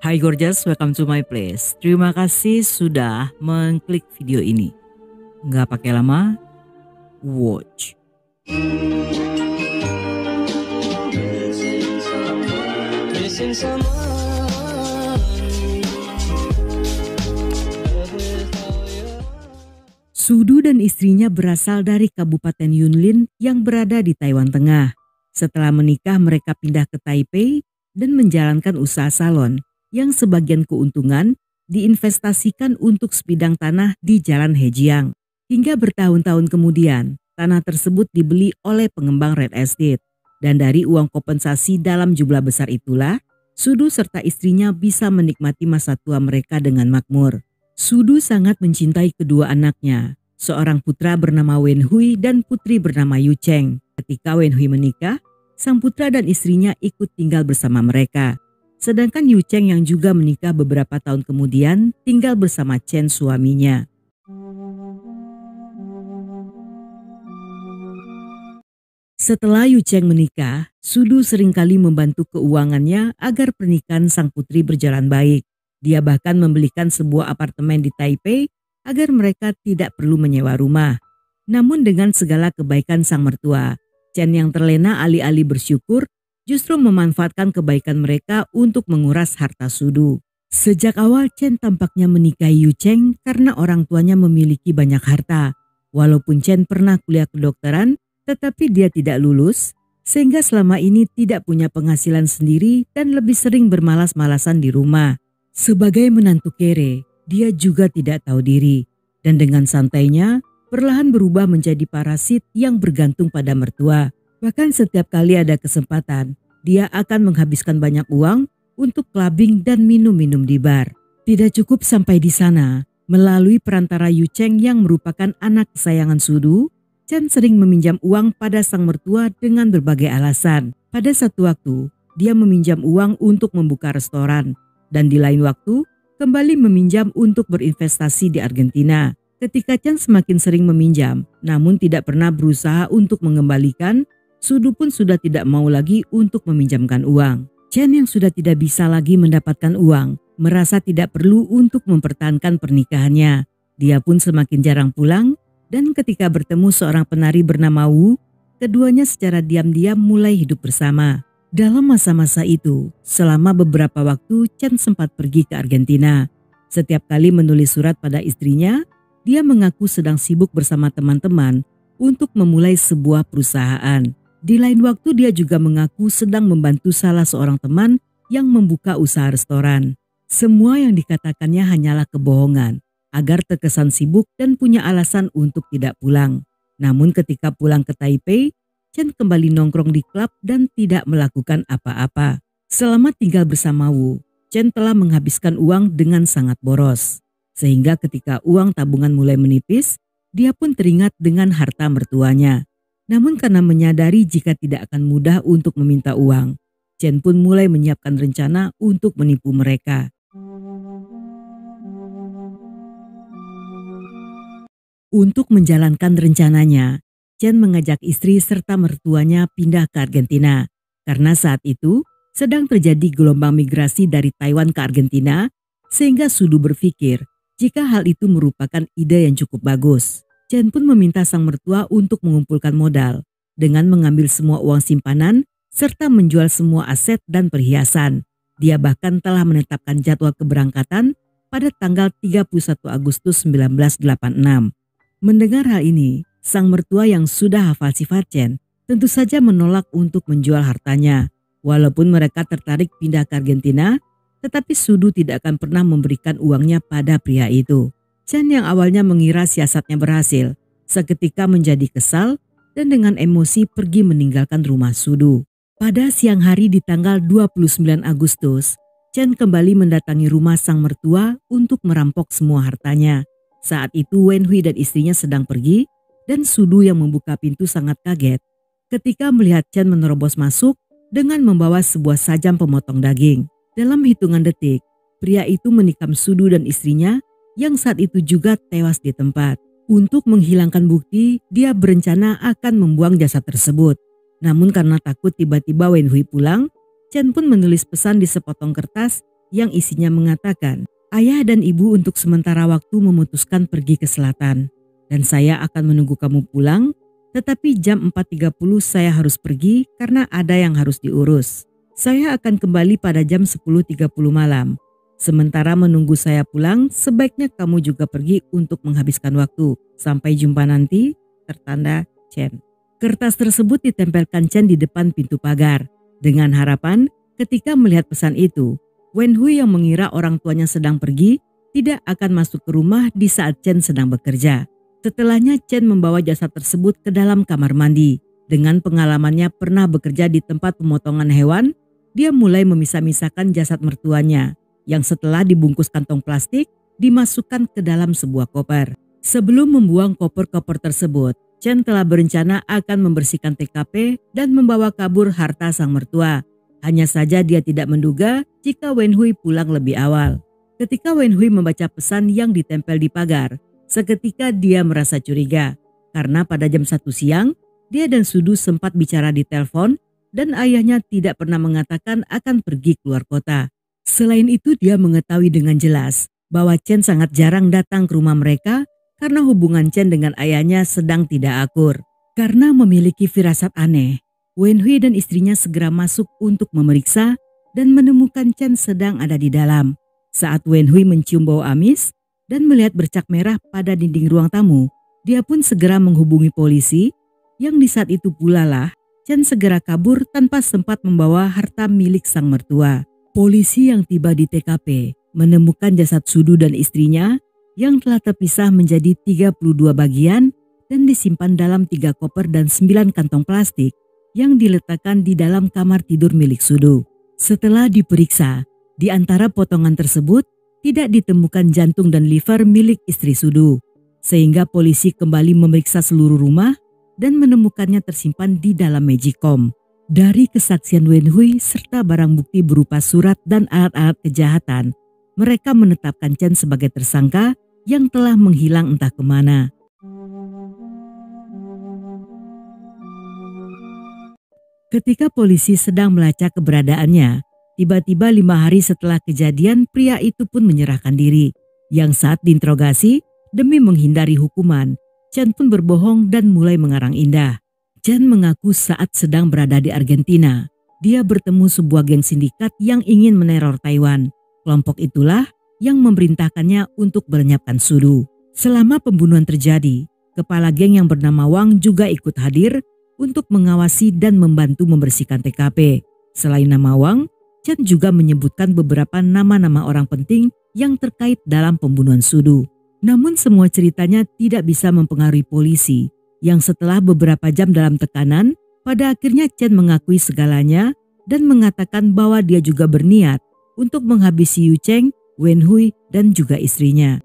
Hai gorgeous, welcome to my place. Terima kasih sudah mengklik video ini. Nggak pakai lama, watch. Sudu dan istrinya berasal dari Kabupaten Yunlin yang berada di Taiwan Tengah. Setelah menikah mereka pindah ke Taipei dan menjalankan usaha salon yang sebagian keuntungan diinvestasikan untuk sebidang tanah di Jalan Hejiang. Hingga bertahun-tahun kemudian, tanah tersebut dibeli oleh pengembang real estate. Dan dari uang kompensasi dalam jumlah besar itulah, Sudu serta istrinya bisa menikmati masa tua mereka dengan makmur. Sudu sangat mencintai kedua anaknya, seorang putra bernama Wen Hui dan putri bernama Yu Cheng. Ketika Wen Hui menikah, sang putra dan istrinya ikut tinggal bersama mereka. Sedangkan Yu Cheng yang juga menikah beberapa tahun kemudian tinggal bersama Chen suaminya. Setelah Yu Cheng menikah, Sudu seringkali membantu keuangannya agar pernikahan sang putri berjalan baik. Dia bahkan membelikan sebuah apartemen di Taipei agar mereka tidak perlu menyewa rumah. Namun dengan segala kebaikan sang mertua, Chen yang terlena alih-alih bersyukur justru memanfaatkan kebaikan mereka untuk menguras harta Sudu. Sejak awal Chen tampaknya menikahi Yu Cheng karena orang tuanya memiliki banyak harta. Walaupun Chen pernah kuliah kedokteran, tetapi dia tidak lulus, sehingga selama ini tidak punya penghasilan sendiri dan lebih sering bermalas-malasan di rumah. Sebagai menantu kere, dia juga tidak tahu diri, dan dengan santainya perlahan berubah menjadi parasit yang bergantung pada mertua. Bahkan setiap kali ada kesempatan, dia akan menghabiskan banyak uang untuk clubbing dan minum-minum di bar. Tidak cukup sampai di sana, melalui perantara Yu Cheng yang merupakan anak kesayangan Sudu, Chen sering meminjam uang pada sang mertua dengan berbagai alasan. Pada satu waktu, dia meminjam uang untuk membuka restoran, dan di lain waktu, kembali meminjam untuk berinvestasi di Argentina. Ketika Chen semakin sering meminjam, namun tidak pernah berusaha untuk mengembalikan, Sudu pun sudah tidak mau lagi untuk meminjamkan uang. Chen yang sudah tidak bisa lagi mendapatkan uang, merasa tidak perlu untuk mempertahankan pernikahannya. Dia pun semakin jarang pulang, dan ketika bertemu seorang penari bernama Wu, keduanya secara diam-diam mulai hidup bersama. Dalam masa-masa itu, selama beberapa waktu Chen sempat pergi ke Argentina. Setiap kali menulis surat pada istrinya, dia mengaku sedang sibuk bersama teman-teman untuk memulai sebuah perusahaan. Di lain waktu dia juga mengaku sedang membantu salah seorang teman yang membuka usaha restoran. Semua yang dikatakannya hanyalah kebohongan, agar terkesan sibuk dan punya alasan untuk tidak pulang. Namun ketika pulang ke Taipei, Chen kembali nongkrong di klub dan tidak melakukan apa-apa. Selama tinggal bersama Wu, Chen telah menghabiskan uang dengan sangat boros. Sehingga ketika uang tabungan mulai menipis, dia pun teringat dengan harta mertuanya. Namun karena menyadari jika tidak akan mudah untuk meminta uang, Chen pun mulai menyiapkan rencana untuk menipu mereka. Untuk menjalankan rencananya, Chen mengajak istri serta mertuanya pindah ke Argentina. Karena saat itu sedang terjadi gelombang migrasi dari Taiwan ke Argentina, sehingga Sudu berpikir jika hal itu merupakan ide yang cukup bagus. Chen pun meminta sang mertua untuk mengumpulkan modal dengan mengambil semua uang simpanan serta menjual semua aset dan perhiasan. Dia bahkan telah menetapkan jadwal keberangkatan pada tanggal 31 Agustus 1986. Mendengar hal ini, sang mertua yang sudah hafal sifat Chen tentu saja menolak untuk menjual hartanya. Walaupun mereka tertarik pindah ke Argentina, tetapi Sudu tidak akan pernah memberikan uangnya pada pria itu. Chen yang awalnya mengira siasatnya berhasil, seketika menjadi kesal dan dengan emosi pergi meninggalkan rumah Sudu. Pada siang hari di tanggal 29 Agustus, Chen kembali mendatangi rumah sang mertua untuk merampok semua hartanya. Saat itu Wen Hui dan istrinya sedang pergi dan Sudu yang membuka pintu sangat kaget ketika melihat Chen menerobos masuk dengan membawa sebuah sajam pemotong daging. Dalam hitungan detik, pria itu menikam Sudu dan istrinya yang saat itu juga tewas di tempat. Untuk menghilangkan bukti, dia berencana akan membuang jasad tersebut. Namun karena takut tiba-tiba Wen Hui pulang, Chen pun menulis pesan di sepotong kertas yang isinya mengatakan, "Ayah dan ibu untuk sementara waktu memutuskan pergi ke selatan dan saya akan menunggu kamu pulang, tetapi jam 4.30 saya harus pergi karena ada yang harus diurus. Saya akan kembali pada jam 10.30 malam. Sementara menunggu saya pulang, sebaiknya kamu juga pergi untuk menghabiskan waktu. Sampai jumpa nanti, tertanda Chen." Kertas tersebut ditempelkan Chen di depan pintu pagar, dengan harapan ketika melihat pesan itu, Wenhui yang mengira orang tuanya sedang pergi, tidak akan masuk ke rumah di saat Chen sedang bekerja. Setelahnya Chen membawa jasad tersebut ke dalam kamar mandi. Dengan pengalamannya pernah bekerja di tempat pemotongan hewan, dia mulai memisah-misahkan jasad mertuanya, yang setelah dibungkus kantong plastik, dimasukkan ke dalam sebuah koper. Sebelum membuang koper-koper tersebut, Chen telah berencana akan membersihkan TKP dan membawa kabur harta sang mertua. Hanya saja dia tidak menduga jika Wenhui pulang lebih awal. Ketika Wenhui membaca pesan yang ditempel di pagar, seketika dia merasa curiga. Karena pada jam 1 siang, dia dan Sudu sempat bicara di telepon dan ayahnya tidak pernah mengatakan akan pergi keluar kota. Selain itu dia mengetahui dengan jelas bahwa Chen sangat jarang datang ke rumah mereka karena hubungan Chen dengan ayahnya sedang tidak akur. Karena memiliki firasat aneh, Wenhui dan istrinya segera masuk untuk memeriksa dan menemukan Chen sedang ada di dalam. Saat Wenhui mencium bau amis dan melihat bercak merah pada dinding ruang tamu, dia pun segera menghubungi polisi yang di saat itu pula lah Chen segera kabur tanpa sempat membawa harta milik sang mertua. Polisi yang tiba di TKP menemukan jasad Sudu dan istrinya yang telah terpisah menjadi 32 bagian dan disimpan dalam 3 koper dan 9 kantong plastik yang diletakkan di dalam kamar tidur milik Sudu. Setelah diperiksa, di antara potongan tersebut tidak ditemukan jantung dan liver milik istri Sudu, sehingga polisi kembali memeriksa seluruh rumah dan menemukannya tersimpan di dalam magicom. Dari kesaksian Wenhui serta barang bukti berupa surat dan alat-alat kejahatan, mereka menetapkan Chen sebagai tersangka yang telah menghilang entah kemana. Ketika polisi sedang melacak keberadaannya, tiba-tiba 5 hari setelah kejadian pria itu pun menyerahkan diri. Yang saat diinterogasi demi menghindari hukuman, Chen pun berbohong dan mulai mengarang indah. Chen mengaku saat sedang berada di Argentina, dia bertemu sebuah geng sindikat yang ingin meneror Taiwan. Kelompok itulah yang memerintahkannya untuk melenyapkan Sudu. Selama pembunuhan terjadi, kepala geng yang bernama Wang juga ikut hadir untuk mengawasi dan membantu membersihkan TKP. Selain nama Wang, Chen juga menyebutkan beberapa nama-nama orang penting yang terkait dalam pembunuhan Sudu. Namun semua ceritanya tidak bisa mempengaruhi polisi, yang setelah beberapa jam dalam tekanan, pada akhirnya Chen mengakui segalanya dan mengatakan bahwa dia juga berniat untuk menghabisi Yu Cheng, Wenhui, dan juga istrinya.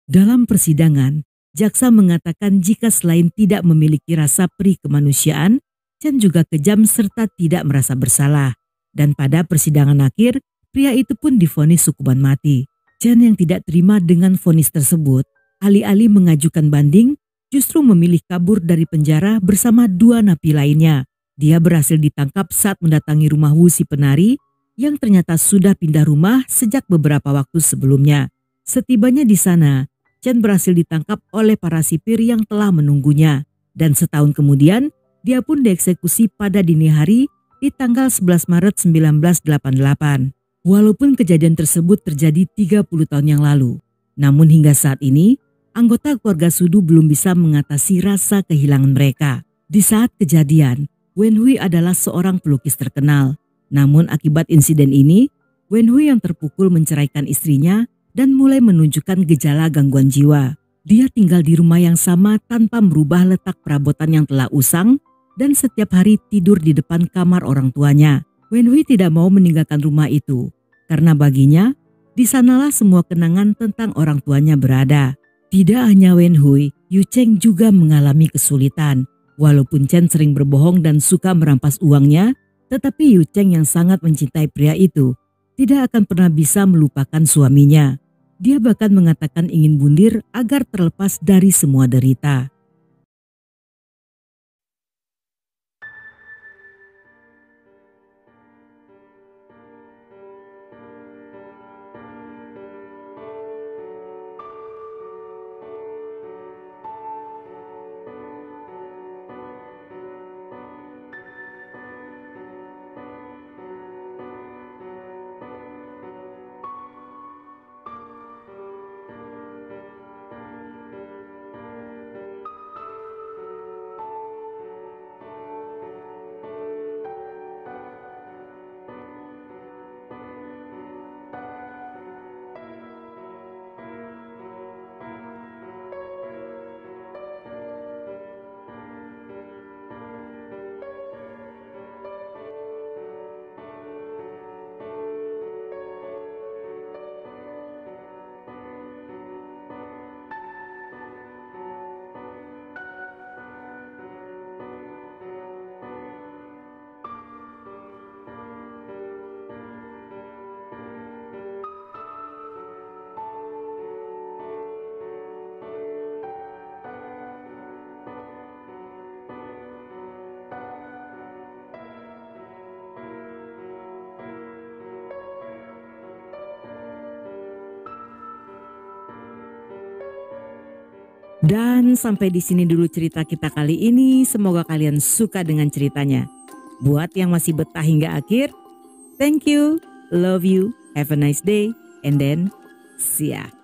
Dalam persidangan, jaksa mengatakan jika selain tidak memiliki rasa perih kemanusiaan, Chen juga kejam serta tidak merasa bersalah. Dan pada persidangan akhir, pria itu pun divonis hukuman mati. Chen yang tidak terima dengan vonis tersebut, alih-alih mengajukan banding, justru memilih kabur dari penjara bersama 2 napi lainnya. Dia berhasil ditangkap saat mendatangi rumah Wu si penari yang ternyata sudah pindah rumah sejak beberapa waktu sebelumnya. Setibanya di sana, Chen berhasil ditangkap oleh para sipir yang telah menunggunya. Dan setahun kemudian, dia pun dieksekusi pada dini hari di tanggal 11 Maret 1988. Walaupun kejadian tersebut terjadi 30 tahun yang lalu, namun hingga saat ini, anggota keluarga Sudu belum bisa mengatasi rasa kehilangan mereka. Di saat kejadian, Wenhui adalah seorang pelukis terkenal. Namun akibat insiden ini, Wenhui yang terpukul menceraikan istrinya dan mulai menunjukkan gejala gangguan jiwa. Dia tinggal di rumah yang sama tanpa merubah letak perabotan yang telah usang dan setiap hari tidur di depan kamar orang tuanya. Wenhui tidak mau meninggalkan rumah itu karena baginya di sanalah semua kenangan tentang orang tuanya berada. Tidak hanya Wenhui, Yu Cheng juga mengalami kesulitan. Walaupun Chen sering berbohong dan suka merampas uangnya, tetapi Yu Cheng yang sangat mencintai pria itu tidak akan pernah bisa melupakan suaminya. Dia bahkan mengatakan ingin bundir agar terlepas dari semua derita. Dan sampai di sini dulu cerita kita kali ini. Semoga kalian suka dengan ceritanya. Buat yang masih betah hingga akhir, thank you, love you, have a nice day, and then see ya.